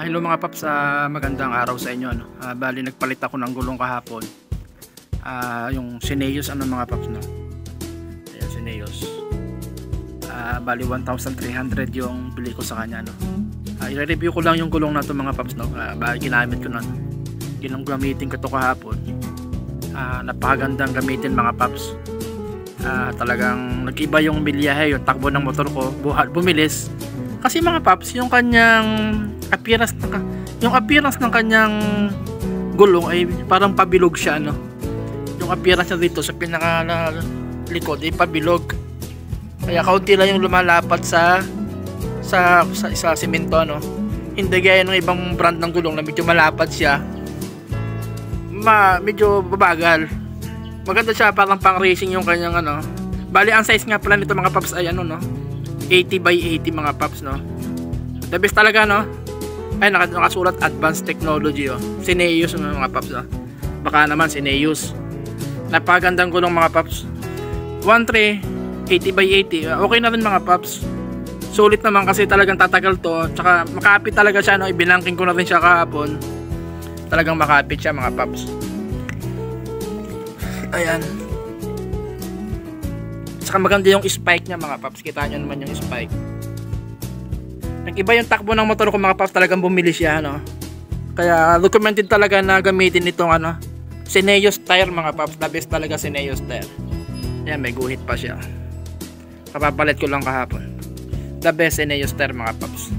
Hello mga paps, magandang araw sa inyo, no? Bali nagpalit ako ng gulong kahapon. Yung Syneos mga paps, no? Ayan, Syneos. Bali 1,300 yung bili ko sa kanya, no? I-review ko lang yung gulong na to mga paps, no? Bali ginamit ko na. Gamitin ko to kahapon. Napakagandang gamitin mga paps. Talagang nag-iba yung bilyahe, yung takbo ng motor ko, bumilis. Kasi mga paps, yung kanyang appearance ng kanyang gulong ay parang pabilog siya, no? Yung appearance niya dito sa pinaka likod ay pabilog. Kaya kaunti lang yung lumalapad sa semento, no? Hindi gaya ng ibang brand ng gulong na medyo malapad siya. Medyo babagal. Maganda siya, parang pang racing yung kanyang ano. Bali ang size nga pala nito mga paps ay ano, no? 80 by 80 mga paps, no? The best talaga, no? Ay, nakasulat advanced technology, oh. Syneos mga paps, oh. Baka naman Syneos. Napakagandang gulong mga paps. 1.3 80 by 80. Okay na rin mga paps. Sulit naman kasi talagang tatagal to. Tsaka makapit talaga siya, no? Ibinangking ko na rin siya kahapon. Talagang makapit siya mga paps. Ayan. Saka maganda yung spike niya mga paps. Kita nyo naman yung spike. Nag-iba yung takbo ng motor ko mga paps. Talagang bumili siya, no? Kaya recommended talaga na gamitin itong ano, Syneos tire mga paps. The best talaga Syneos tire. Ayan, may guhit pa siya. Kapapalit ko lang kahapon. The best Syneos tire mga paps.